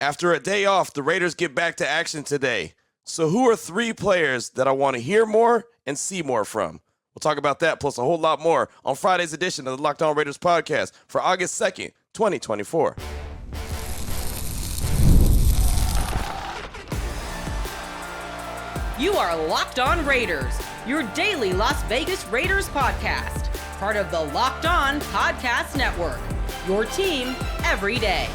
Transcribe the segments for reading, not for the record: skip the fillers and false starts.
After a day off, the Raiders get back to action today. So who are three players that I want to hear more and see more from? We'll talk about that plus a whole lot more on Friday's edition of the Locked On Raiders podcast for August 2nd, 2024. You are Locked On Raiders, your daily Las Vegas Raiders podcast. Part of the Locked On Podcast Network, your team every day.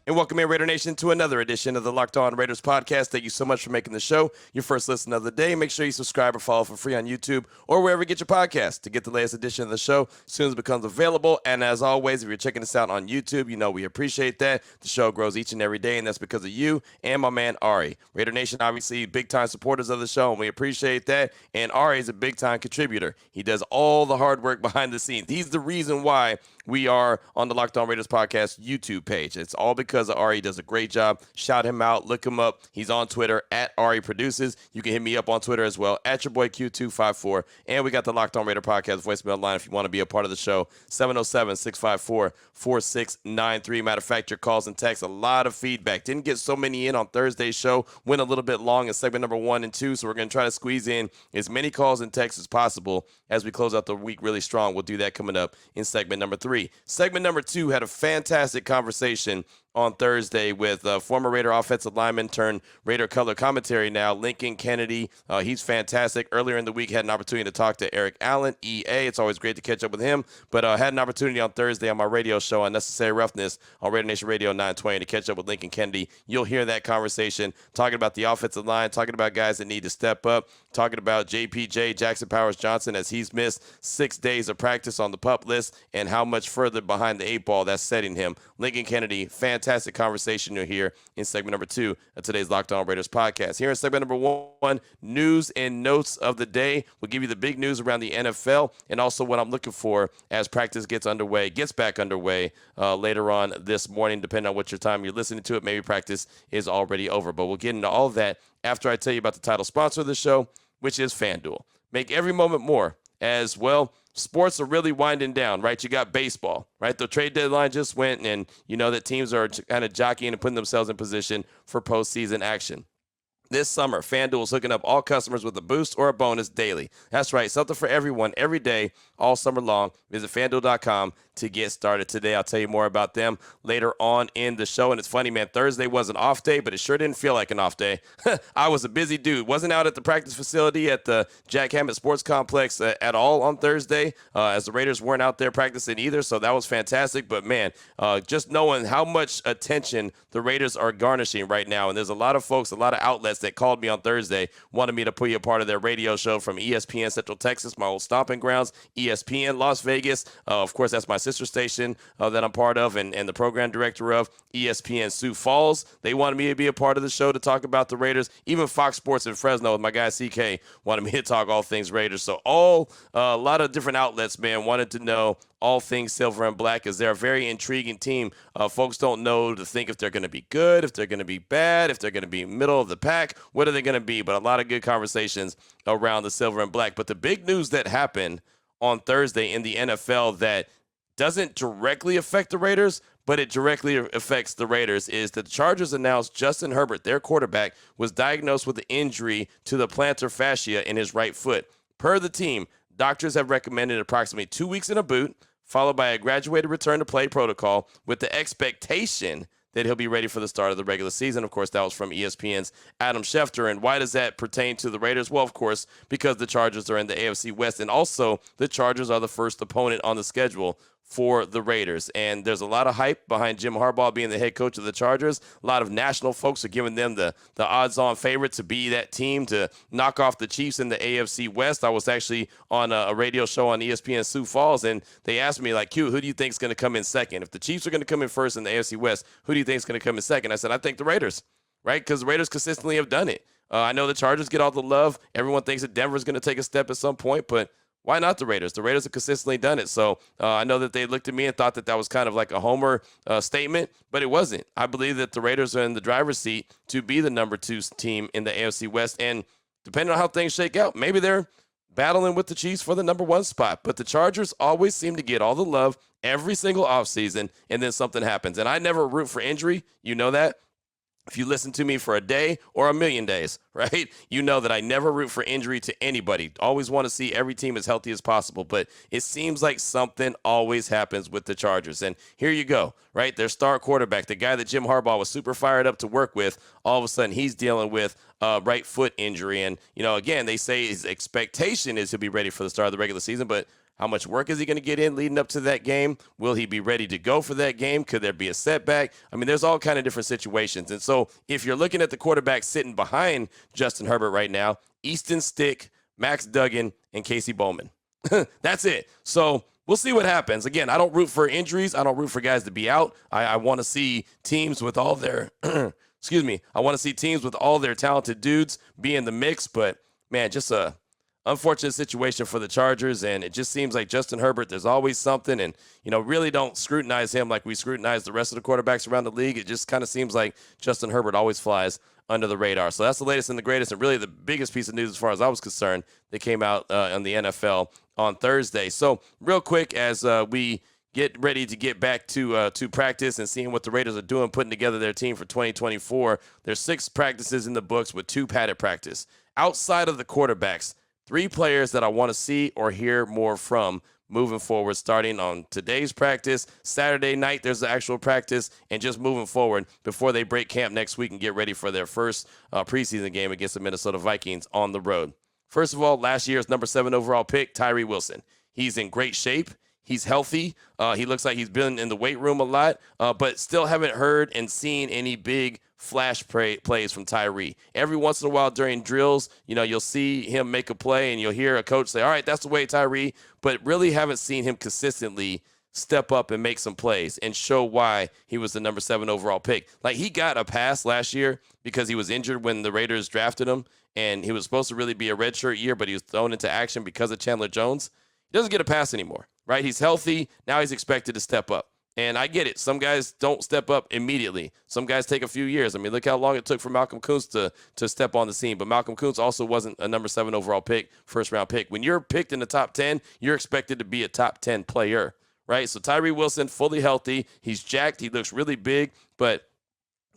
And welcome in, Raider Nation, to another edition of the Locked On Raiders podcast. Thank you so much for making the show your first listen of the day. Make sure you subscribe or follow for free on YouTube or wherever you get your podcast to get the latest edition of the show as soon as it becomes available. And as always, if you're checking us out on YouTube, you know we appreciate that. The show grows each and every day, and that's because of you and my man Ari. Raider Nation, obviously, big-time supporters of the show, and we appreciate that. And Ari is a big-time contributor. He does all the hard work behind the scenes. He's the reason why we are on the Locked On Raiders podcast YouTube page. It's all because of Ari. He does a great job. Shout him out. Look him up. He's on Twitter at Ari Produces. You can hit me up on Twitter as well at your boy Q254. And we got the Locked On Raider podcast voicemail line if you want to be a part of the show. 707-654-4693. Matter of fact, your calls and texts, a lot of feedback. Didn't get so many in on Thursday's show. Went a little bit long in segment number 1 and 2. So we're going to try to squeeze in as many calls and texts as possible as we close out the week really strong. We'll do that coming up in segment number 3. Segment number 2 had a fantastic conversation on Thursday with former Raider offensive lineman turned Raider color commentary now, Lincoln Kennedy. He's fantastic. Earlier in the week, had an opportunity to talk to Eric Allen, EA. It's always great to catch up with him, but had an opportunity on Thursday on my radio show, Unnecessary Roughness, on Raider Nation Radio 920 to catch up with Lincoln Kennedy. You'll hear that conversation, talking about the offensive line, talking about guys that need to step up, talking about JPJ, Jackson Powers Johnson, as he's missed 6 days of practice on the PUP list and how much further behind the 8 ball that's setting him. Lincoln Kennedy, fantastic conversation you'll hear in segment number 2 of today's Locked On Raiders podcast. Here in segment number 1, news and notes of the day. We'll give you the big news around the NFL and also what I'm looking for as practice gets back underway later on this morning, depending on what your time you're listening to it. Maybe practice is already over, but we'll get into all of that after I tell you about the title sponsor of the show, which is FanDuel. Make every moment more as well. Sports are really winding down, right? You got baseball, right? The trade deadline just went, and you know that teams are kind of jockeying and putting themselves in position for postseason action. This summer, FanDuel is hooking up all customers with a boost or a bonus daily. That's right, something for everyone every day, all summer long. Visit FanDuel.com to get started today. I'll tell you more about them later on in the show. And it's funny, man, Thursday was an off day, but it sure didn't feel like an off day. I was a busy dude. Wasn't out at the practice facility at the Jack Hammett Sports Complex at all on Thursday, as the Raiders weren't out there practicing either, so that was fantastic. But, man, just knowing how much attention the Raiders are garnishing right now, and there's a lot of folks, a lot of outlets that called me on Thursday, wanted me to put you a part of their radio show from ESPN Central Texas, my old stomping grounds, ESPN Las Vegas. Of course, that's my sister station that I'm part of and the program director of, ESPN Sioux Falls. They wanted me to be a part of the show to talk about the Raiders. Even Fox Sports in Fresno with my guy CK wanted me to talk all things Raiders. So a lot of different outlets, man, wanted to know all things silver and black, as they're a very intriguing team. Folks don't know to think if they're going to be good, if they're going to be bad, if they're going to be middle of the pack. What are they going to be? But a lot of good conversations around the silver and black. But the big news that happened on Thursday in the NFL that doesn't directly affect the Raiders, but it directly affects the Raiders, is that the Chargers announced Justin Herbert, their quarterback, was diagnosed with an injury to the plantar fascia in his right foot. Per the team, doctors have recommended approximately 2 weeks in a boot, followed by a graduated return to play protocol with the expectation that he'll be ready for the start of the regular season. Of course, that was from ESPN's Adam Schefter. And why does that pertain to the Raiders? Well, of course, because the Chargers are in the AFC West, and also the Chargers are the first opponent on the schedule for the Raiders. And there's a lot of hype behind Jim Harbaugh being the head coach of the Chargers. A lot of national folks are giving them the odds-on favorite to be that team to knock off the Chiefs in the AFC West. I was actually on a radio show on ESPN Sioux Falls, and they asked me, like, Q, who do you think is going to come in second? If the Chiefs are going to come in first in the AFC West, who do you think is going to come in second? I said, I think the Raiders, right? Because the Raiders consistently have done it. I know the Chargers get all the love. Everyone thinks that Denver's going to take a step at some point, but why not the Raiders? The Raiders have consistently done it. So I know that they looked at me and thought that that was kind of like a homer statement, but it wasn't. I believe that the Raiders are in the driver's seat to be the number 2 team in the AFC West. And depending on how things shake out, maybe they're battling with the Chiefs for the number 1 spot. But the Chargers always seem to get all the love every single offseason, and then something happens. And I never root for injury. You know that. if you listen to me for a day or a million days, right, you know that I never root for injury to anybody. Always want to see every team as healthy as possible. But it seems like something always happens with the Chargers. And here you go, right? Their star quarterback, the guy that Jim Harbaugh was super fired up to work with, all of a sudden he's dealing with a right foot injury. And, again, they say his expectation is he'll be ready for the start of the regular season. But how much work is he going to get in leading up to that game? Will he be ready to go for that game? Could there be a setback? I mean, there's all kind of different situations. And so if you're looking at the quarterback sitting behind Justin Herbert right now, Easton Stick, Max Duggan, and Casey Bowman. That's it. So we'll see what happens. Again, I don't root for injuries. I don't root for guys to be out. I want to see teams with all their excuse me. I want to see teams with all their talented dudes be in the mix. But, man, just a unfortunate situation for the Chargers, and it just seems like Justin Herbert, there's always something, and, really don't scrutinize him like we scrutinize the rest of the quarterbacks around the league. It just kind of seems like Justin Herbert always flies under the radar. So that's the latest and the greatest, and really the biggest piece of news as far as I was concerned that came out on the NFL on Thursday. So real quick, as we get ready to get back to practice and seeing what the Raiders are doing, putting together their team for 2024, there's 6 practices in the books with 2 padded practice. Outside of the quarterbacks, 3 players that I want to see or hear more from moving forward, starting on today's practice, Saturday night, there's the actual practice, and just moving forward before they break camp next week and get ready for their first preseason game against the Minnesota Vikings on the road. First of all, last year's number 7 overall pick, Tyree Wilson. He's in great shape. He's healthy. He looks like he's been in the weight room a lot, but still haven't heard and seen any big flash plays from Tyree. Every once in a while during drills, you'll see him make a play and you'll hear a coach say, all right, that's the way, Tyree, but really haven't seen him consistently step up and make some plays and show why he was the number 7 overall pick. Like, he got a pass last year because he was injured when the Raiders drafted him, and he was supposed to really be a redshirt year, but he was thrown into action because of Chandler Jones. He doesn't get a pass anymore, right? He's healthy. Now he's expected to step up. And I get it. Some guys don't step up immediately. Some guys take a few years. I mean, look how long it took for Malcolm Kuntz to step on the scene. But Malcolm Kuntz also wasn't a number 7 overall pick, first-round pick. When you're picked in the top 10, you're expected to be a top 10 player, right? So Tyree Wilson, fully healthy. He's jacked. He looks really big. But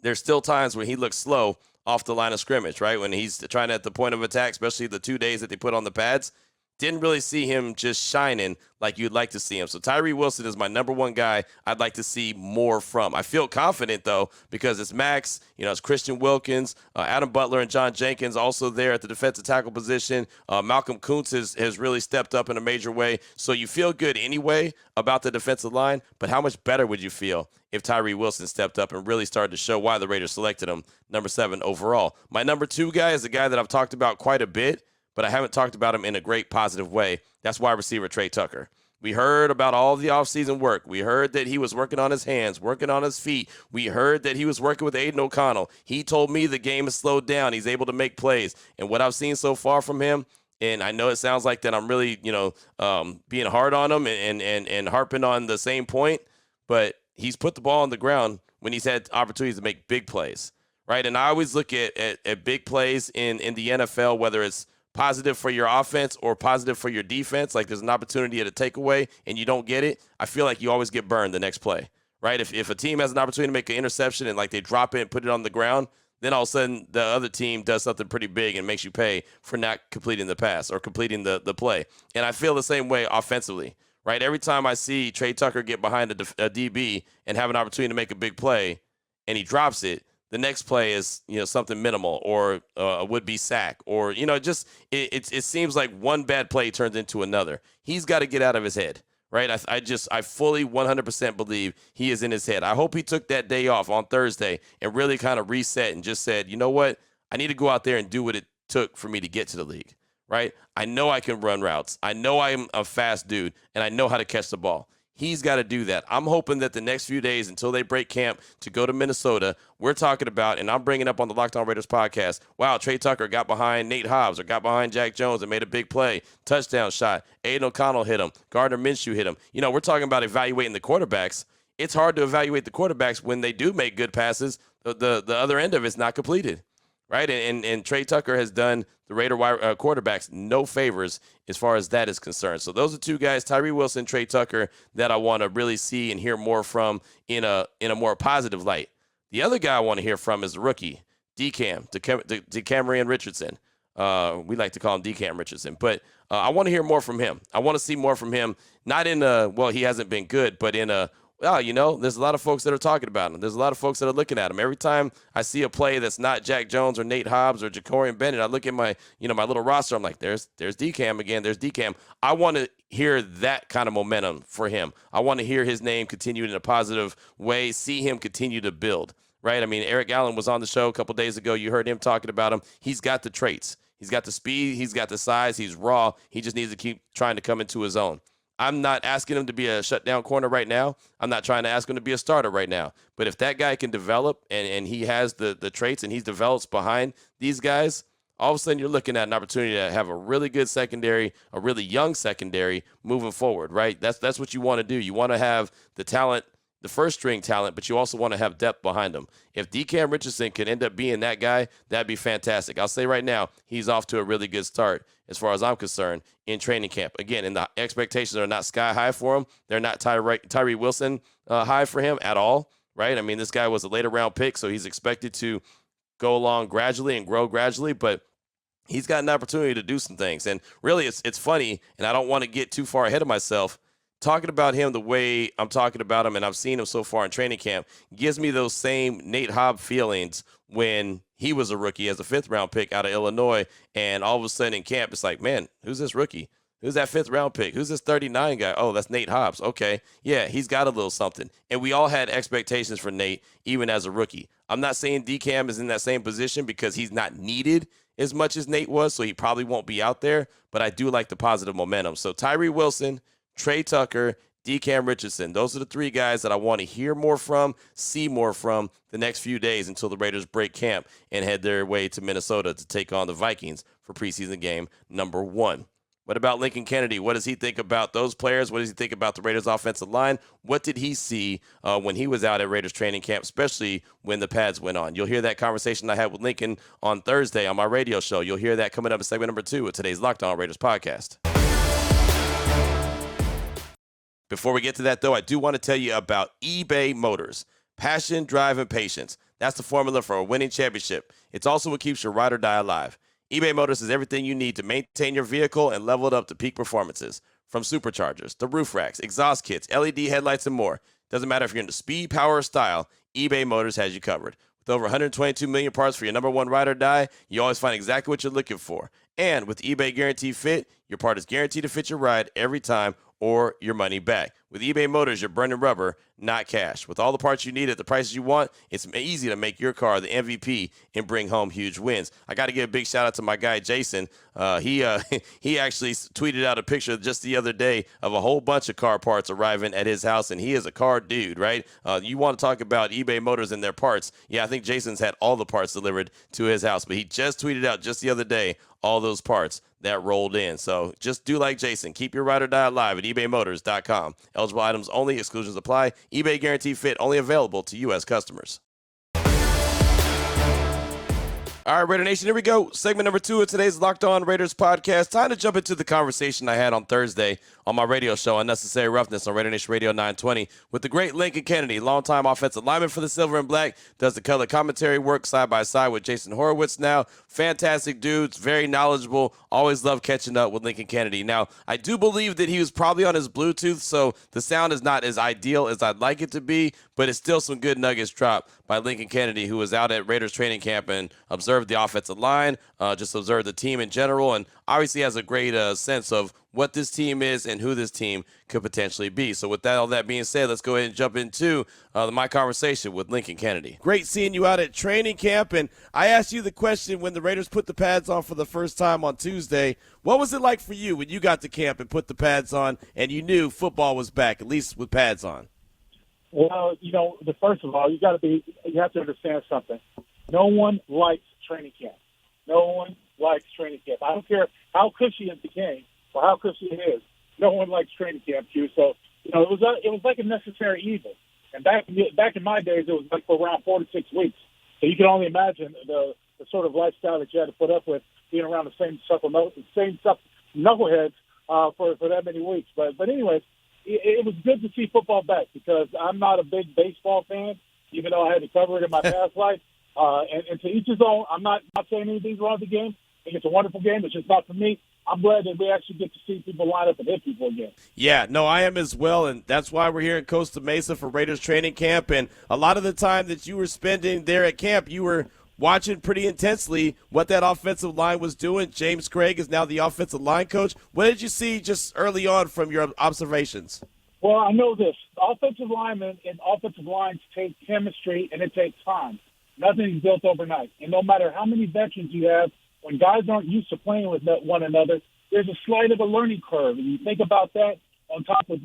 there's still times when he looks slow off the line of scrimmage, right? When he's trying at the point of attack, especially the 2 days that they put on the pads. Didn't really see him just shining like you'd like to see him. So Tyree Wilson is my number 1 guy I'd like to see more from. I feel confident, though, because it's Max, it's Christian Wilkins, Adam Butler, and John Jenkins also there at the defensive tackle position. Malcolm Kuntz has really stepped up in a major way. So you feel good anyway about the defensive line, but how much better would you feel if Tyree Wilson stepped up and really started to show why the Raiders selected him number 7 overall? My number 2 guy is a guy that I've talked about quite a bit, but I haven't talked about him in a great positive way. That's wide receiver Trey Tucker. We heard about all the offseason work. We heard that he was working on his hands, working on his feet. We heard that he was working with Aiden O'Connell. He told me the game has slowed down. He's able to make plays. And what I've seen so far from him, and I know it sounds like that I'm really, being hard on him and harping on the same point, but he's put the ball on the ground when he's had opportunities to make big plays, right? And I always look at big plays in the NFL, whether it's positive for your offense or positive for your defense. Like, there's an opportunity at a takeaway and you don't get it, I feel like you always get burned the next play, right? If a team has an opportunity to make an interception and like they drop it and put it on the ground, then all of a sudden the other team does something pretty big and makes you pay for not completing the pass or completing the play. And I feel the same way offensively, right? Every time I see Trey Tucker get behind a DB and have an opportunity to make a big play and he drops it, the next play is, something minimal or a would-be sack or, it seems like one bad play turns into another. He's got to get out of his head, right? I fully 100% believe he is in his head. I hope he took that day off on Thursday and really kind of reset and just said, you know what? I need to go out there and do what it took for me to get to the league, right? I know I can run routes. I know I'm a fast dude, and I know how to catch the ball. He's got to do that. I'm hoping that the next few days until they break camp to go to Minnesota, we're talking about, and I'm bringing up on the Locked On Raiders podcast, wow, Trey Tucker got behind Nate Hobbs or got behind Jack Jones and made a big play, touchdown shot. Aiden O'Connell hit him. Gardner Minshew hit him. We're talking about evaluating the quarterbacks. It's hard to evaluate the quarterbacks when they do make good passes. The other end of it's not completed. Right, and Trey Tucker has done the Raider quarterbacks no favors as far as that is concerned. So those are 2 guys, Tyree Wilson, Trey Tucker, that I want to really see and hear more from in a more positive light. The other guy I want to hear from is the rookie, DeCamerion Richardson. We like to call him DeCam Richardson, but I want to hear more from him. I want to see more from him, not in he hasn't been good, but in there's a lot of folks that are talking about him. There's a lot of folks that are looking at him. Every time I see a play that's not Jack Jones or Nate Hobbs or Jacorian Bennett, I look at my little roster. I'm like, there's DeCam again. There's DeCam. I want to hear that kind of momentum for him. I want to hear his name continue in a positive way, see him continue to build, right? I mean, Eric Allen was on the show a couple days ago. You heard him talking about him. He's got the traits. He's got the speed. He's got the size. He's raw. He just needs to keep trying to come into his own. I'm not asking him to be a shutdown corner right now. I'm not trying to ask him to be a starter right now. But if that guy can develop and he has the traits and he develops behind these guys, all of a sudden you're looking at an opportunity to have a really good secondary, a really young secondary moving forward, right? That's what you want to do. You want to have the talent, the first string talent, but you also want to have depth behind them. If DeCam Richardson can end up being that guy, that'd be fantastic. I'll say right now, he's off to a really good start as far as I'm concerned in training camp. Again, and the expectations are not sky high for him. They're not Tyree Wilson high for him at all, right? I mean, this guy was a later round pick, so he's expected to go along gradually and grow gradually, but he's got an opportunity to do some things. And really, it's funny, and I don't want to get too far ahead of myself. Talking about him the way I'm talking about him, and I've seen him so far in training camp, gives me those same Nate Hobbs feelings when he was a rookie as a fifth-round pick out of Illinois, and all of a sudden in camp, it's like, man, who's this rookie? Who's that fifth-round pick? Who's this 39 guy? Oh, that's Nate Hobbs. Okay, yeah, he's got a little something. And we all had expectations for Nate, even as a rookie. I'm not saying DeCam is in that same position because he's not needed as much as Nate was, so he probably won't be out there, but I do like the positive momentum. So Tyree Wilson, Trey Tucker, DeCam Richardson. Those are the three guys that I want to hear more from, see more from the next few days until the Raiders break camp and head their way to Minnesota to take on the Vikings for preseason game number 1. What about Lincoln Kennedy? What does he think about those players? What does he think about the Raiders offensive line? What did he see when he was out at Raiders training camp, especially when the pads went on? You'll hear that conversation I had with Lincoln on Thursday on my radio show. You'll hear that coming up in segment number 2 of today's Locked On Raiders podcast. Before we get to that, though, I do want to tell you about eBay Motors. Passion, drive, and patience. That's the formula for a winning championship. It's also what keeps your ride or die alive. eBay Motors is everything you need to maintain your vehicle and level it up to peak performances. From superchargers, to roof racks, exhaust kits, LED headlights, and more. Doesn't matter if you're into speed, power, or style, eBay Motors has you covered. With over 122 million parts for your number one ride or die, you always find exactly what you're looking for. And with eBay Guaranteed Fit, your part is guaranteed to fit your ride every time or your money back. With eBay Motors, you're burning rubber, not cash. With all the parts you need at the prices you want, it's easy to make your car the MVP and bring home huge wins. I got to give a big shout out to my guy, Jason. He actually tweeted out a picture just the other day of a whole bunch of car parts arriving at his house, and he is a car dude, right? You want to talk about eBay Motors and their parts. Yeah, I think Jason's had all the parts delivered to his house, but he just tweeted out just the other day all those parts that rolled in. So just do like Jason. Keep your ride or die alive at ebaymotors.com. Eligible items only. Exclusions apply. eBay Guaranteed Fit only available to U.S. customers. All right, Raider Nation, here we go. Segment number 2 of today's Locked On Raiders podcast. Time to jump into the conversation I had on Thursday on my radio show, Unnecessary Roughness on Raider Nation Radio 920, with the great Lincoln Kennedy, longtime offensive lineman for the Silver and Black, does the color commentary work side by side with Jason Horowitz now. Fantastic dudes, very knowledgeable. Always love catching up with Lincoln Kennedy. Now, I do believe that he was probably on his Bluetooth, so the sound is not as ideal as I'd like it to be, but it's still some good nuggets dropped by Lincoln Kennedy, who was out at Raiders training camp and observed the offensive line, just observed the team in general, and obviously has a great sense of what this team is and who this team could potentially be. So with that, all that being said, let's go ahead and jump into my conversation with Lincoln Kennedy. Great seeing you out at training camp, and I asked you the question when the Raiders put the pads on for the first time on Tuesday. What was it like for you when you got to camp and put the pads on and you knew football was back, at least with pads on? Well, first of all, you have to understand something. No one likes training camp. No one likes training camp. I don't care how cushy it became or how cushy it is. No one likes training camp, Q. So, it was like a necessary evil. And back in my days, it was like for around 4 to 6 weeks. So you can only imagine the sort of lifestyle that you had to put up with being around the same knuckleheads for that many weeks. But anyways, it was good to see football back because I'm not a big baseball fan. even though I had to cover it in my past life. And to each his own. I'm not saying anything's wrong with the game. I think it's a wonderful game. It's just not for me. I'm glad that we actually get to see people line up and hit people again. Yeah, no, I am as well, and that's why we're here in Costa Mesa for Raiders training camp. And a lot of the time that you were spending there at camp, you were watching pretty intensely what that offensive line was doing. James Craig is now the offensive line coach. What did you see just early on from your observations? Well, I know this. Offensive linemen and offensive lines take chemistry, and it takes time. Nothing is built overnight. And no matter how many veterans you have, when guys aren't used to playing with one another, there's a slight of a learning curve. And you think about that on top of,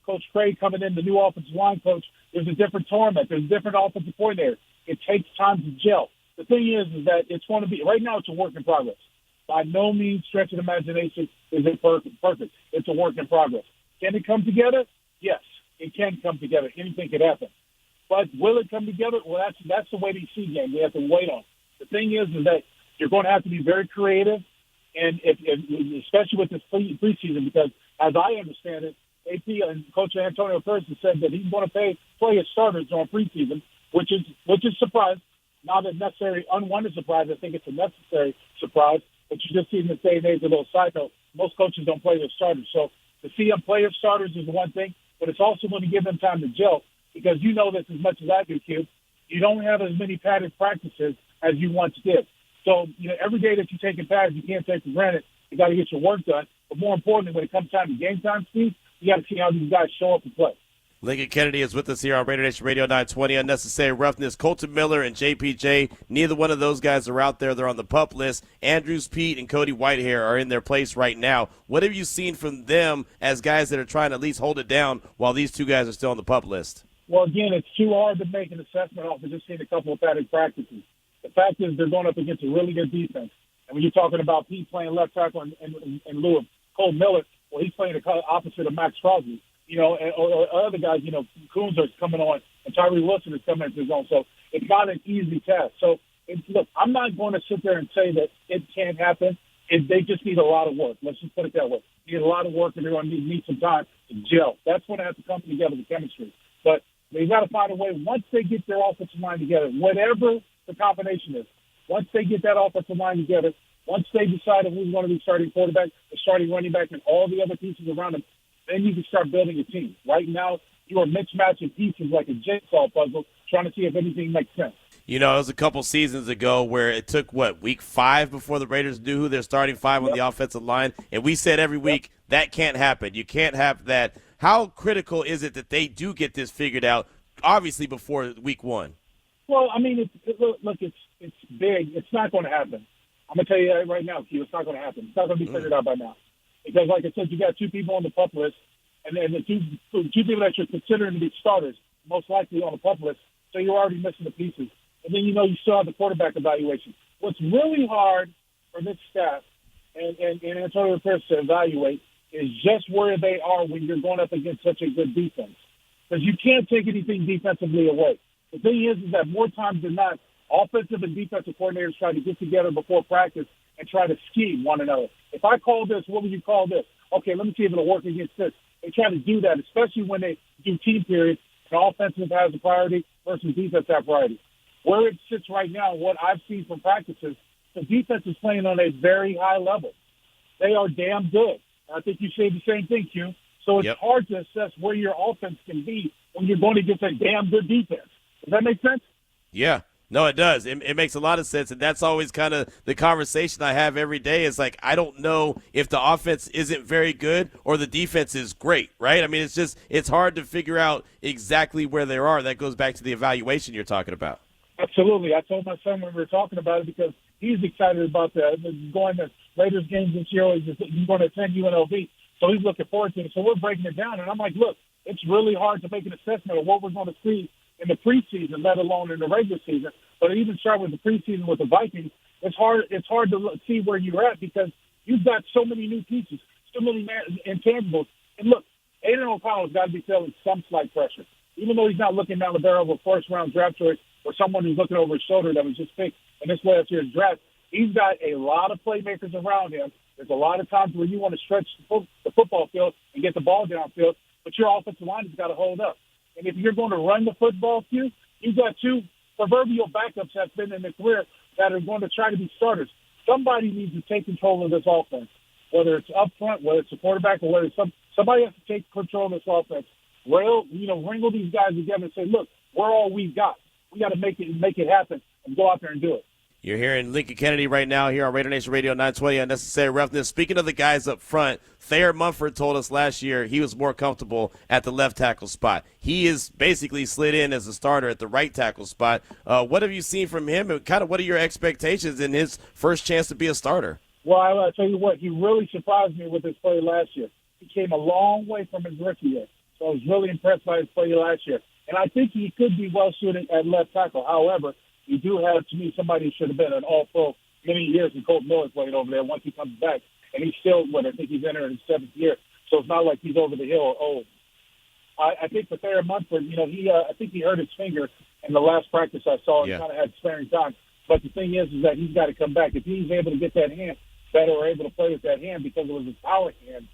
Coach Craig coming in, the new offensive line coach, there's a different tournament. There's a different offensive coordinator. It takes time to gel. The thing is that it's going to be, right now it's a work in progress. By no means stretch of imagination is it perfect. It's a work in progress. Can it come together? Yes, it can come together. Anything could happen. But will it come together? Well, that's the wait-and-see game. We have to wait on. The thing is that you're going to have to be very creative, and especially with this preseason, because as I understand it, AP and Coach Antonio Thurston said that he's going to play his starters during preseason, which is a surprise. Not a necessary unwanted surprise. I think it's a necessary surprise. But you just see in this day and age, a little side note, most coaches don't play their starters. So to see them play their starters is one thing, but it's also going to give them time to gel, because you know this as much as I do, Q. You don't have as many padded practices as you once did. So, every day that you take in pads, you can't take for granted. You got to get your work done. But more importantly, when it comes time to game time, Steve, you got to see how these guys show up and play. Lincoln Kennedy is with us here on Raider Nation Radio 920. Unnecessary Roughness. Colton Miller and JPJ, neither one of those guys are out there. They're on the PUP list. Andrews Pete and Cody Whitehair are in their place right now. What have you seen from them as guys that are trying to at least hold it down while these two guys are still on the PUP list? Well, again, it's too hard to make an assessment off of just seeing a couple of padded practices. The fact is they're going up against a really good defense. And when you're talking about Pete playing left tackle and lieu of Cole Miller, well, he's playing the opposite of Max Crosby. Or other guys, Coons are coming on, and Tyree Wilson is coming into his own. So it's not an easy task. So, look, I'm not going to sit there and say that it can't happen. They just need a lot of work. Let's just put it that way. They need a lot of work, and they're going to need some time to gel. That's when it has to come together, the chemistry. But they've got to find a way, once they get their offensive line together, whatever the combination is, once they get that offensive line together, once they decide who's going to be starting quarterback, the starting running back, and all the other pieces around them, then you can start building a team. Right now, you are mismatching pieces like a jigsaw puzzle, trying to see if anything makes sense. It was a couple seasons ago where it took, week 5 before the Raiders knew who their starting 5 on the offensive line, and we said every week, that can't happen. You can't have that. How critical is it that they do get this figured out, obviously before week 1? Well, I mean, it's big. It's not going to happen. I'm going to tell you that right now, Q. It's not going to happen. It's not going to be figured out by now. Because, like I said, you got 2 people on the PUP list, and then the two people that you're considering to be starters, most likely on the PUP list, so you're already missing the pieces. And then, you still have the quarterback evaluation. What's really hard for this staff and Antonio Pierce to evaluate is just where they are when you're going up against such a good defense. Because you can't take anything defensively away. The thing is that more times than not, offensive and defensive coordinators try to get together before practice and try to scheme one another. If I call this, what would you call this? Okay, let me see if it'll work against this. They try to do that, especially when they do team periods, and offensive has a priority versus defense has priority. Where it sits right now, what I've seen from practices, the defense is playing on a very high level. They are damn good. I think you say the same thing, Q. So it's hard to assess where your offense can be when you're going against a damn good defense. Does that make sense? Yeah. No, it does. It makes a lot of sense, and that's always kind of the conversation I have every day is like, I don't know if the offense isn't very good or the defense is great, right? I mean, it's hard to figure out exactly where they are. That goes back to the evaluation you're talking about. Absolutely. I told my son when we were talking about it because he's excited about going to Raiders games this year. He's going to attend UNLV, so he's looking forward to it. So we're breaking it down, and I'm like, look, it's really hard to make an assessment of what we're going to see in the preseason, let alone in the regular season. But even start with the preseason with the Vikings, it's hard to see where you're at because you've got so many new pieces, so many intangibles. And look, Aiden O'Connell's got to be feeling some slight pressure. Even though he's not looking down the barrel of a first-round draft choice or someone who's looking over his shoulder that was just picked in this last year's draft, he's got a lot of playmakers around him. There's a lot of times where you want to stretch the football field and get the ball downfield, but your offensive line has got to hold up. And if you're going to run the football, Q, You've got two proverbial backups that's been in their career that are going to try to be starters. Somebody needs to take control of this offense, whether it's up front, whether it's a quarterback, or whether it's somebody has to take control of this offense. Wrangle these guys together and say, look, we're all we've got. We got to make it happen and go out there and do it. You're hearing Lincoln Kennedy right now here on Raider Nation Radio 920 Unnecessary Roughness. Speaking of the guys up front, Thayer Munford told us last year he was more comfortable at the left tackle spot. He is basically slid in as a starter at the right tackle spot. What have you seen from him, and kind of what are your expectations in his first chance to be a starter? Well, I'll tell you what, he really surprised me with his play last year. He came a long way from his rookie year, so I was really impressed by his play last year. And I think he could be well-suited at left tackle. However, you do have, to me, somebody who should have been an all-pro many years, and Colt Miller played over there once he comes back. And he's still, I think he's entering his 7th year. So it's not like he's over the hill or old. I think for Thayer Munford, I think he hurt his finger in the last practice I saw and kind of had sparing time. But the thing is that he's got to come back. If he's able to get that hand better or able to play with that hand because it was a power hand,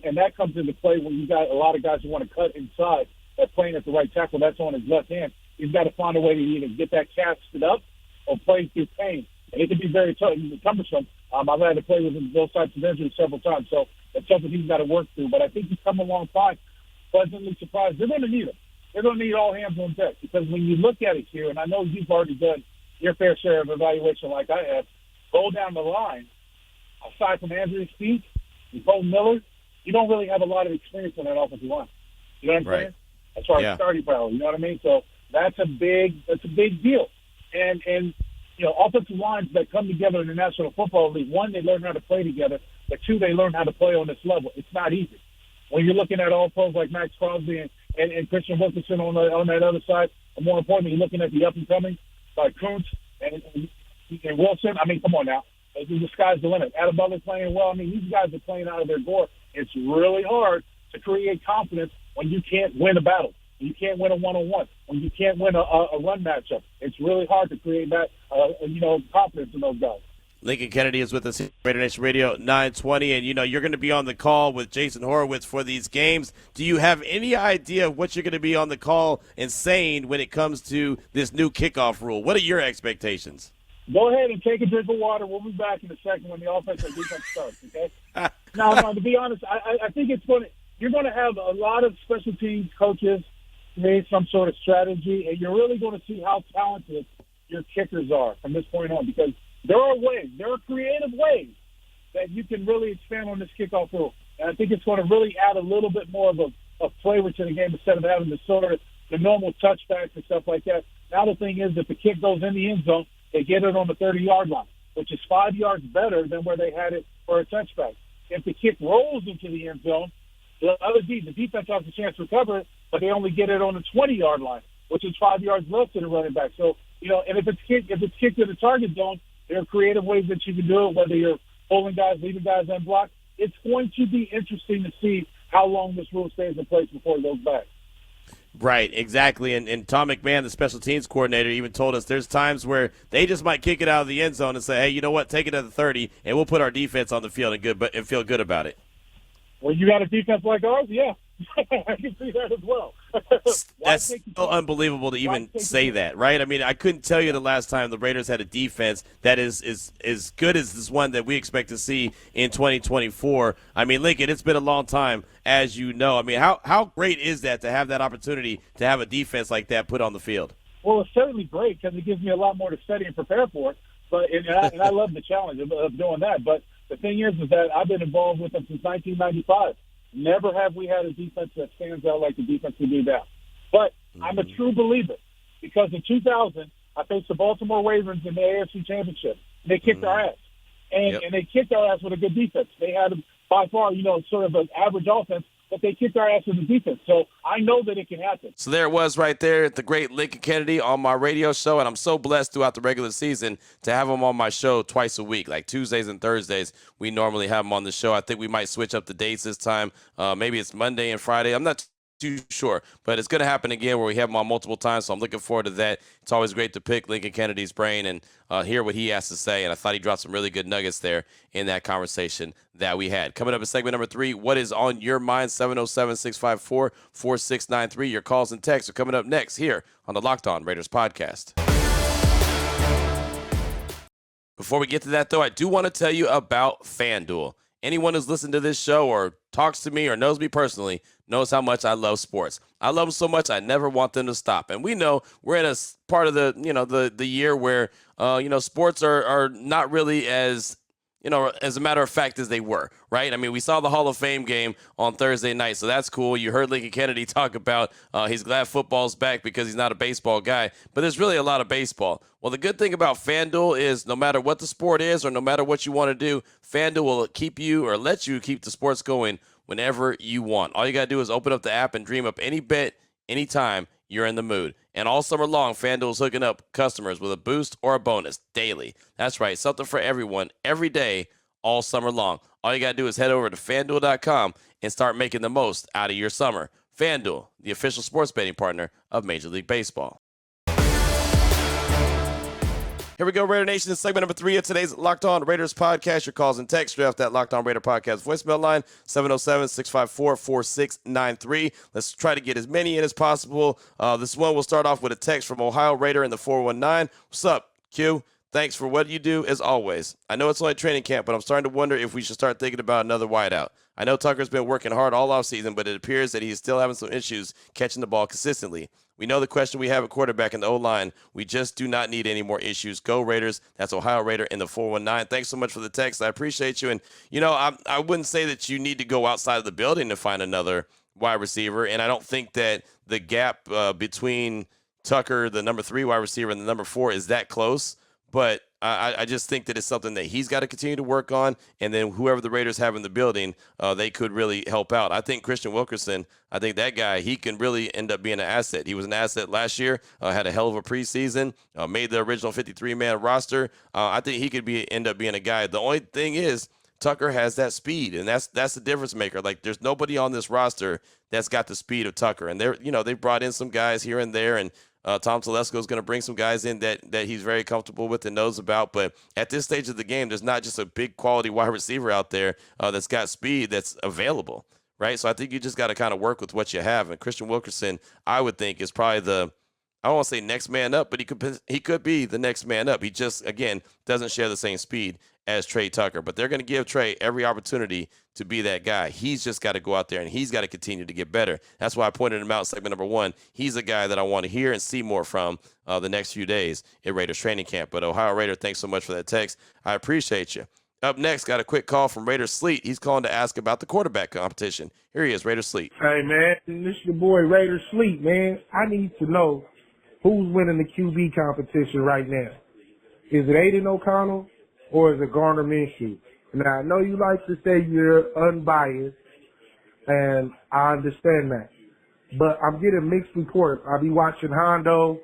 and that comes into play when you got a lot of guys who want to cut inside, that playing at the right tackle, that's on his left hand. He's got to find a way to either get that casted up or play through pain. And it can be very tough and cumbersome. I've had to play with him those types of injuries several times, so it's something he's got to work through. But I think he's come along fine. Pleasantly surprised. They're going to need him. They're going to need all hands on deck because when you look at it here, and I know you've already done your fair share of evaluation like I have, go down the line, aside from Andrew Speak and Colt Miller, you don't really have a lot of experience on that offensive line. You know what I'm saying? As far as starting power, you know what I mean? So that's a big deal. And offensive lines that come together in the National Football League, one, they learn how to play together, but two, they learn how to play on this level. It's not easy. When you're looking at all pros like Max Crosby and Christian Wilkinson on that other side, and more importantly, you're looking at the up-and-coming like Kuntz and Wilson. I mean, come on now. The sky's the limit. Adam Butler playing well. I mean, these guys are playing out of their gore. It's really hard to create confidence when you can't win a battle. You can't win a one-on-one. When you can't win a run matchup. It's really hard to create that, confidence in those guys. Lincoln Kennedy is with us here, Raider Nation Radio 920, and you're going to be on the call with Jason Horowitz for these games. Do you have any idea of what you're going to be on the call and saying when it comes to this new kickoff rule? What are your expectations? Go ahead and take a drink of water. We'll be back in a second when the offense and defense starts, okay? No, to be honest, I think you're going to have a lot of special teams coaches create some sort of strategy, and you're really going to see how talented your kickers are from this point on, because there are creative ways that you can really expand on this kickoff rule. And I think it's going to really add a little bit more of a flavor to the game instead of having the normal touchbacks and stuff like that. Now the thing is, if the kick goes in the end zone, they get it on the 30-yard line, which is 5 yards better than where they had it for a touchback. If the kick rolls into the end zone, the defense has a chance to recover it, but they only get it on the 20-yard line, which is 5 yards less to the running back. So, and if it's kicked to the target zone, there are creative ways that you can do it, whether you're pulling guys, leaving guys unblocked. It's going to be interesting to see how long this rule stays in place before it goes back. Right, exactly. And Tom McMahon, the special teams coordinator, even told us there's times where they just might kick it out of the end zone and say, hey, you know what, take it to the 30, and we'll put our defense on the field and feel good about it. Well, you got a defense like ours? Yeah. I can see that as well. That's so unbelievable to even say that, right? I mean, I couldn't tell you the last time the Raiders had a defense that is as good as this one that we expect to see in 2024. I mean, Lincoln, it's been a long time, as you know. I mean, how great is that to have that opportunity to have a defense like that put on the field? Well, it's certainly great because it gives me a lot more to study and prepare for. And I love the challenge of doing that. But the thing is that I've been involved with them since 1995. Never have we had a defense that stands out like the defense we do now. But I'm a true believer because in 2000, I faced the Baltimore Ravens in the AFC Championship. And they kicked our ass. And they kicked our ass with a good defense. They had, by far, sort of an average offense, but they kicked our ass with the defense. So I know that it can happen. So there it was right there, the great Lincoln Kennedy on my radio show, and I'm so blessed throughout the regular season to have him on my show twice a week, like Tuesdays and Thursdays. We normally have him on the show. I think we might switch up the dates this time. Maybe it's Monday and Friday. I'm not too sure. But it's going to happen again where we have him on multiple times, so I'm looking forward to that. It's always great to pick Lincoln Kennedy's brain and hear what he has to say, and I thought he dropped some really good nuggets there in that conversation that we had. Coming up in segment number 3, what is on your mind? 707-654-4693. Your calls and texts are coming up next here on the Locked On Raiders podcast. Before we get to that, though, I do want to tell you about FanDuel. Anyone who's listened to this show or talks to me or knows me personally knows how much I love sports. I love them so much I never want them to stop. And we know we're in a part of the year where sports are not really as a matter of fact as they were, right? I mean, we saw the Hall of Fame game on Thursday night, so that's cool. You heard Lincoln Kennedy talk about he's glad football's back because he's not a baseball guy, but there's really a lot of baseball. Well, the good thing about FanDuel is no matter what the sport is or no matter what you want to do, FanDuel will keep you or let you keep the sports going whenever you want. All you got to do is open up the app and dream up any bet anytime you're in the mood. And all summer long, FanDuel's hooking up customers with a boost or a bonus daily. That's right, something for everyone, every day, all summer long. All you got to do is head over to FanDuel.com and start making the most out of your summer. FanDuel, the official sports betting partner of Major League Baseball. Here we go, Raider Nation. In segment number 3 of today's Locked On Raiders podcast. Your calls and texts straight off that Locked On Raider podcast voicemail line, 707-654-4693. Let's try to get as many in as possible. This one will start off with a text from Ohio Raider in the 419. What's up, Q? Thanks for what you do, as always. I know it's only training camp, but I'm starting to wonder if we should start thinking about another wideout. I know Tucker's been working hard all offseason, but it appears that he's still having some issues catching the ball consistently. We know the question we have at quarterback in the O-line. We just do not need any more issues. Go Raiders. That's Ohio Raider in the 419. Thanks so much for the text. I appreciate you. And, I wouldn't say that you need to go outside of the building to find another wide receiver. And I don't think that the gap between Tucker, the number 3 wide receiver, and the number 4 is that close. But I just think that it's something that he's got to continue to work on, and then whoever the Raiders have in the building, they could really help out. I think Christian Wilkerson, I think that guy, he can really end up being an asset. He was an asset last year, had a hell of a preseason, made the original 53-man roster. I think he could end up being a guy. The only thing is Tucker has that speed, and that's the difference maker. Like, there's nobody on this roster that's got the speed of Tucker, and they brought in some guys here and there, and Tom Telesco is going to bring some guys in that he's very comfortable with and knows about. But at this stage of the game, there's not just a big quality wide receiver out there that's got speed that's available, right? So I think you just got to kind of work with what you have. And Christian Wilkerson, I would think, is probably I don't want to say next man up, but he could be the next man up. He just, again, doesn't share the same speed as Trey Tucker. But they're going to give Trey every opportunity to be that guy. He's just got to go out there, and he's got to continue to get better. That's why I pointed him out in segment number 1. He's a guy that I want to hear and see more from the next few days at Raiders training camp. But Ohio Raider, thanks so much for that text. I appreciate you. Up next, got a quick call from Raider Sleet. He's calling to ask about the quarterback competition. Here he is, Raider Sleet. Hey, man, this is your boy Raider Sleet, man. I need to know who's winning the QB competition right now. Is it Aiden O'Connell or is it Garner Minshew? Now, I know you like to say you're unbiased, and I understand that. But I'm getting mixed reports. I'll be watching Hondo,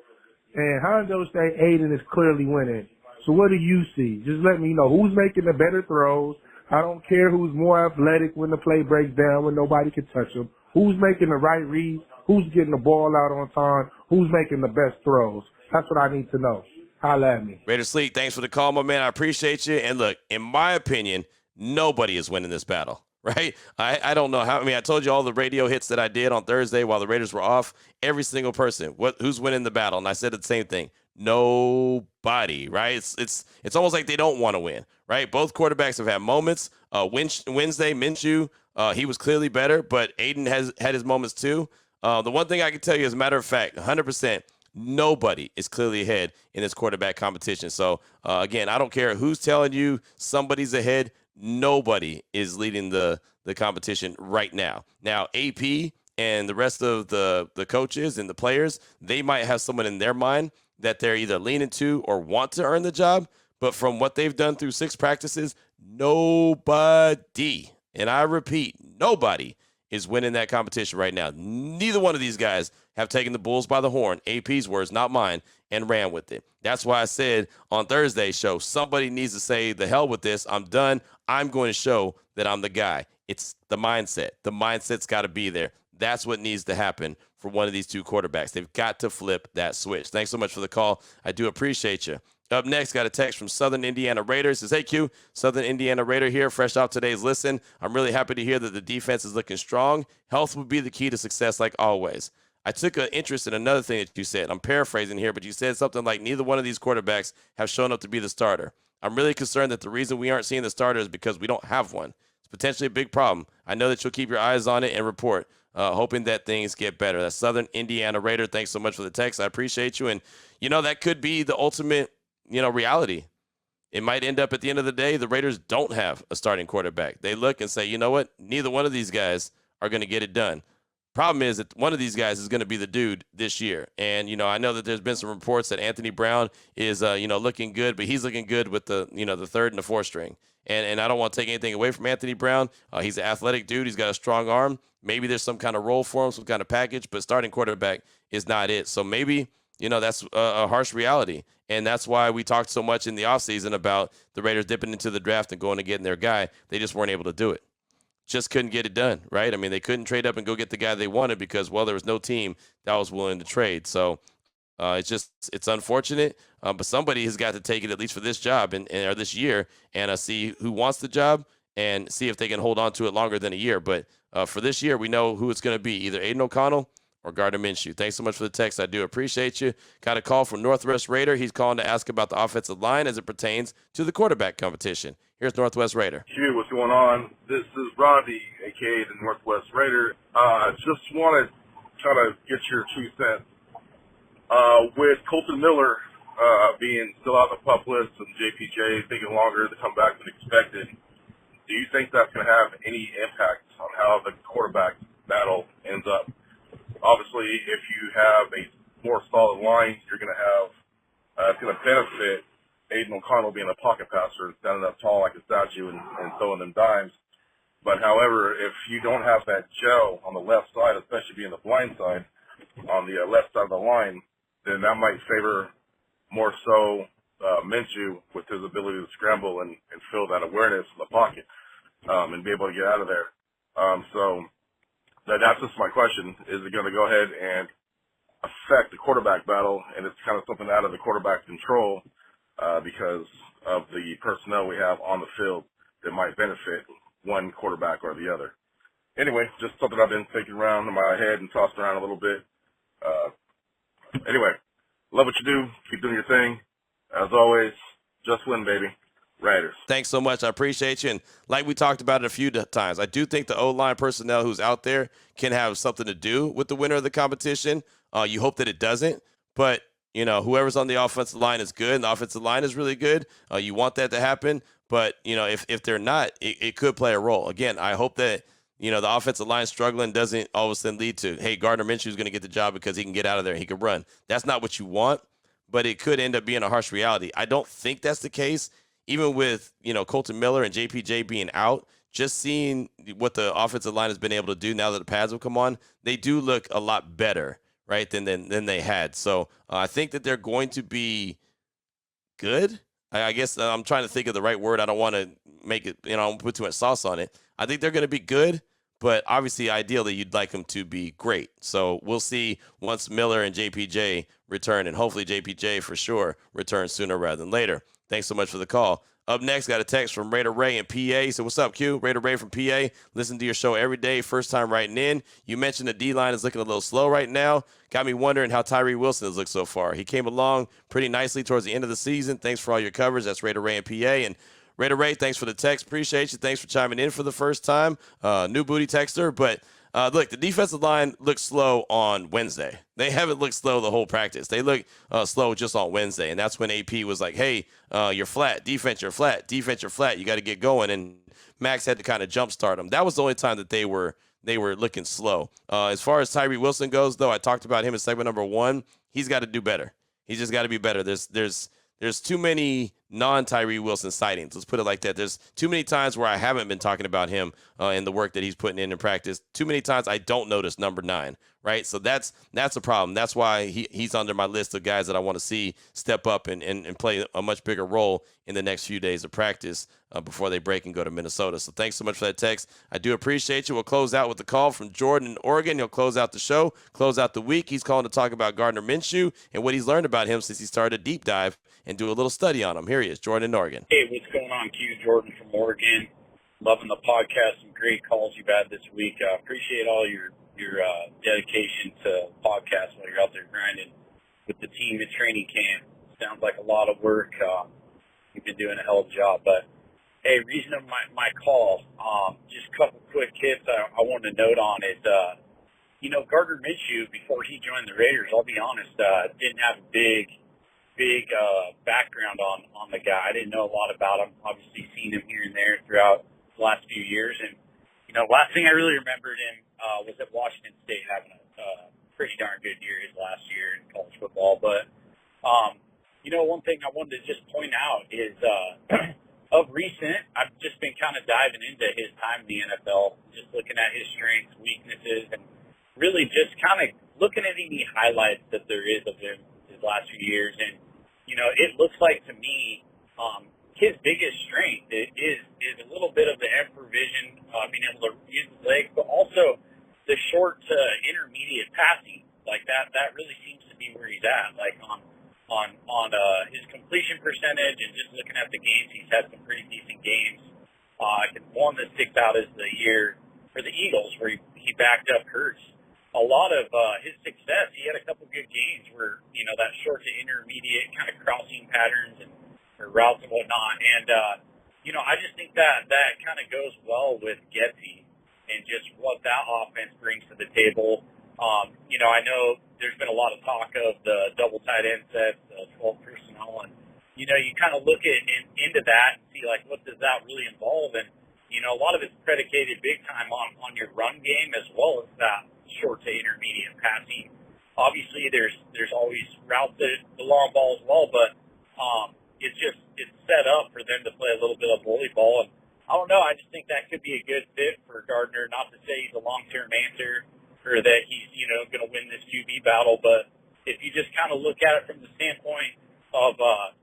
and Hondo say Aiden is clearly winning. So what do you see? Just let me know who's making the better throws. I don't care who's more athletic when the play breaks down when nobody can touch him. Who's making the right reads? Who's getting the ball out on time? Who's making the best throws? That's what I need to know. Holla at me. Raider Sleet, thanks for the call, my man. I appreciate you. And look, in my opinion, nobody is winning this battle, right? I don't know how. I mean, I told you all the radio hits that I did on Thursday while the Raiders were off. Every single person, who's winning the battle? And I said the same thing. Nobody, right? It's almost like they don't want to win, right? Both quarterbacks have had moments. Wednesday, Minshew, he was clearly better, but Aiden has had his moments too. The one thing I can tell you, as a matter of fact, 100%, nobody is clearly ahead in this quarterback competition. So, again, I don't care who's telling you somebody's ahead. Nobody is leading the competition right now. Now, AP and the rest of the coaches and the players, they might have someone in their mind that they're either leaning to or want to earn the job. But from what they've done through 6 practices, nobody, and I repeat, nobody is winning that competition right now. Neither one of these guys have taken the bulls by the horn, AP's words, not mine, and ran with it. That's why I said on Thursday's show, somebody needs to say, the hell with this. I'm done. I'm going to show that I'm the guy. It's the mindset. The mindset's got to be there. That's what needs to happen for one of these two quarterbacks. They've got to flip that switch. Thanks so much for the call. I do appreciate you. Up next, got a text from Southern Indiana Raiders. Says, hey, Q, Southern Indiana Raider here, fresh off today's listen. I'm really happy to hear that the defense is looking strong. Health would be the key to success like always. I took an interest in another thing that you said. I'm paraphrasing here, but you said something like neither one of these quarterbacks have shown up to be the starter. I'm really concerned that the reason we aren't seeing the starter is because we don't have one. It's potentially a big problem. I know that you'll keep your eyes on it and report, hoping that things get better. That's Southern Indiana Raider. Thanks so much for the text. I appreciate you. And, that could be the ultimate, reality. It might end up at the end of the day, the Raiders don't have a starting quarterback. They look and say, you know what? Neither one of these guys are going to get it done. Problem is that one of these guys is going to be the dude this year. And, I know that there's been some reports that Anthony Brown is, looking good, but he's looking good with the, the third and the fourth string. And I don't want to take anything away from Anthony Brown. He's an athletic dude. He's got a strong arm. Maybe there's some kind of role for him, some kind of package, but starting quarterback is not it. So maybe, that's a harsh reality. And that's why we talked so much in the offseason about the Raiders dipping into the draft and going to getting their guy. They just weren't able to do it. Just couldn't get it done, right? I mean, they couldn't trade up and go get the guy they wanted because, well, there was no team that was willing to trade. So it's unfortunate, but somebody has got to take it at least for this job or this year and see who wants the job and see if they can hold on to it longer than a year. But for this year, we know who it's going to be, either Aiden O'Connell or Gardner Minshew. Thanks so much for the text. I do appreciate you. Got a call from Northwest Raider. He's calling to ask about the offensive line as it pertains to the quarterback competition. Here's Northwest Raider. Q, what's going on? This is Rodney, a.k.a. the Northwest Raider. Just want to try to get your 2 cents. With Colton Miller being still out on the pup list and JPJ taking longer to come back than expected, do you think that's going to have any impact on how the quarterback battle ends up? Obviously, if you have a more solid line, you're going to have it's going to benefit Aiden O'Connell being a pocket passer and standing up tall like a statue and throwing them dimes. But, however, if you don't have that gel on the left side, especially being the blind side, on the left side of the line, then that might favor more so Minshew with his ability to scramble and feel that awareness in the pocket and be able to get out of there. So that's just my question. Is it going to go ahead and affect the quarterback battle, and it's kind of something out of the quarterback's control because of the personnel we have on the field that might benefit one quarterback or the other? Anyway, just something I've been thinking around in my head and tossed around a little bit. Anyway, love what you do. Keep doing your thing. As always, just win, baby. Raiders. Thanks so much. I appreciate you. And like we talked about it a few times, I do think the O-line personnel who's out there can have something to do with the winner of the competition. You hope that it doesn't. But, whoever's on the offensive line is good, and the offensive line is really good. You want that to happen. But, if they're not, it could play a role. Again, I hope that, the offensive line struggling doesn't all of a sudden lead to, hey, Gardner Minshew is going to get the job because he can get out of there and he can run. That's not what you want, but it could end up being a harsh reality. I don't think that's the case. Even with, Colton Miller and JPJ being out, just seeing what the offensive line has been able to do now that the pads have come on, they do look a lot better, right, than they had. So I think that they're going to be good. I guess I'm trying to think of the right word. I don't want to make it, I don't put too much sauce on it. I think they're going to be good, but obviously, ideally, you'd like them to be great. So we'll see once Miller and JPJ return, and hopefully JPJ for sure returns sooner rather than later. Thanks so much for the call. Up next, got a text from Raider Ray in PA. So what's up, Q? Raider Ray from PA. Listen to your show every day. First time writing in. You mentioned the D-line is looking a little slow right now. Got me wondering how Tyree Wilson has looked so far. He came along pretty nicely towards the end of the season. Thanks for all your coverage. That's Raider Ray in PA. And Raider Ray, thanks for the text. Appreciate you. Thanks for chiming in for the first time. New booty texter. But look, the defensive line looked slow on Wednesday. They haven't looked slow the whole practice. They look slow just on Wednesday, and that's when AP was like, hey, you're flat. Defense, you're flat. Defense, you're flat. You got to get going, and Max had to kind of jumpstart them. That was the only time that they were looking slow. As far as Tyree Wilson goes, though, I talked about him in segment number 1. He's got to do better. He's just got to be better. There's too many non-Tyree Wilson sightings. Let's put it like that. There's too many times where I haven't been talking about him and the work that he's putting in practice. Too many times I don't notice number 9, right? So that's a problem. That's why he's under my list of guys that I want to see step up and play a much bigger role in the next few days of practice before they break and go to Minnesota. So thanks so much for that text. I do appreciate you. We'll close out with the call from Jordan in Oregon. He'll close out the show, close out the week. He's calling to talk about Gardner Minshew and what he's learned about him since he started a deep dive and do a little study on him. Here he is, Jordan in Oregon. Hey, what's going on, Q? Jordan from Oregon. Loving the podcast. Some great calls you've had this week. Appreciate all your dedication to podcasts while you're out there grinding with the team at training camp. Sounds like a lot of work. You've been doing a hell of a job. But, hey, reason of my call, just a couple quick hits I wanted to note on is, Gardner Minshew, before he joined the Raiders, I'll be honest, didn't have a big background on the guy. I didn't know a lot about him. Obviously seen him here and there throughout the last few years. And, last thing I really remembered him was at Washington State having a pretty darn good year his last year in college football. But, one thing I wanted to just point out is of recent, I've just been kind of diving into his time in the NFL, just looking at his strengths, weaknesses, and really just kind of looking at any highlights that there is of him his last few years. And, it looks like to me his biggest strength is a little bit of the Emperor vision, being able to use his legs, but also the short to intermediate passing. Like that really seems to be where he's at. Like on his completion percentage and just looking at the games, he's had some pretty decent games. One that sticks out is the year for the Eagles where he backed up Hurts. A lot of his success, he had a couple good games where, that short to intermediate kind of crossing patterns and or routes and whatnot. And, I just think that kind of goes well with Getsy and just what that offense brings to the table. I know there's been a lot of talk of the double tight end sets, 12 personnel, and, you kind of look into that and see, like, what does that really involve? And, a lot of it's predicated big time on your run game as well as that short to intermediate passing. Obviously, there's always routes to the long ball as well, but it's set up for them to play a little bit of bully ball. And I don't know, I just think that could be a good fit for Gardner. Not to say he's a long-term answer or that he's, going to win this QB battle, but if you just kind of look at it from the standpoint of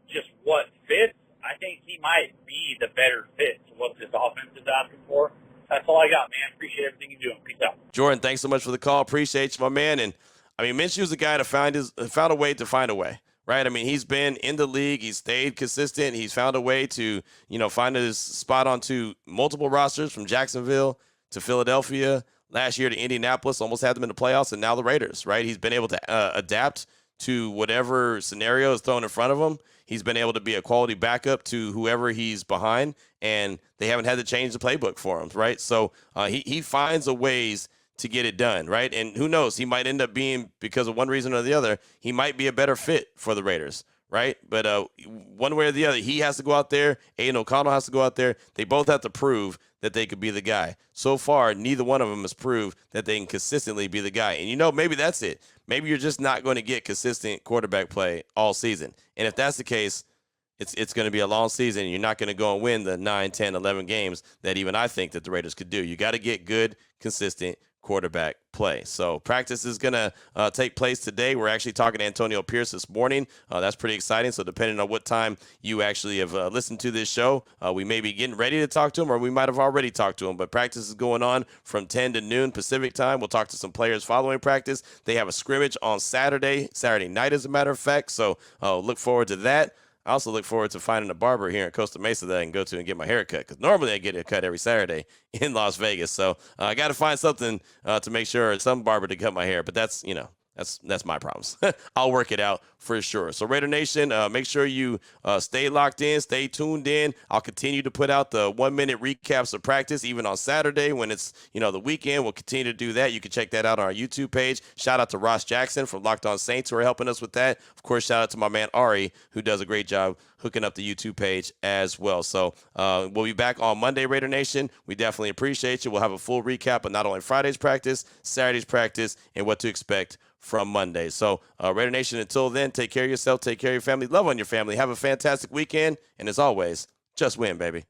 just what fits, I think he might be the better fit to what this offense is asking for. That's all I got, man. Appreciate everything you're doing. Peace out. Jordan, thanks so much for the call. Appreciate you, my man. And, Minshew's a guy that found a way to find a way. Right. He's been in the league. He's stayed consistent. He's found a way to, find his spot onto multiple rosters from Jacksonville to Philadelphia. Last year to Indianapolis, almost had them in the playoffs, and now the Raiders. Right. He's been able to adapt to whatever scenario is thrown in front of him. He's been able to be a quality backup to whoever he's behind, and they haven't had to change the playbook for him. Right. So he finds a ways to get it done, right? And who knows, he might end up being, because of one reason or the other, he might be a better fit for the Raiders, right? But one way or the other, he has to go out there, Aiden O'Connell has to go out there. They both have to prove that they could be the guy. So far, neither one of them has proved that they can consistently be the guy. And maybe that's it. Maybe you're just not going to get consistent quarterback play all season. And if that's the case, it's going to be a long season, and you're not going to go and win the 9, 10, 11 games that even I think that the Raiders could do. You got to get good, consistent quarterback play. So practice is going to take place today. We're actually talking to Antonio Pierce this morning. That's pretty exciting. So depending on what time you actually have listened to this show, we may be getting ready to talk to him, or we might have already talked to him. But practice is going on from 10 to noon Pacific time. We'll talk to some players following practice. They have a scrimmage on Saturday night, as a matter of fact. So look forward to that. I also look forward to finding a barber here in Costa Mesa that I can go to and get my hair cut, because normally I get a cut every Saturday in Las Vegas. So I got to find something to make sure, some barber to cut my hair. But that's my problems. I'll work it out for sure. So Raider Nation, make sure you stay locked in, stay tuned in. I'll continue to put out the 1-minute recaps of practice, even on Saturday when it's, the weekend. We'll continue to do that. You can check that out on our YouTube page. Shout out to Ross Jackson from Locked On Saints who are helping us with that. Of course, shout out to my man Ari, who does a great job hooking up the YouTube page as well. So we'll be back on Monday, Raider Nation. We definitely appreciate you. We'll have a full recap of not only Friday's practice, Saturday's practice, and what to expect from Monday. So, Raider Nation, until then, take care of yourself, take care of your family, love on your family, have a fantastic weekend, and as always, just win, baby.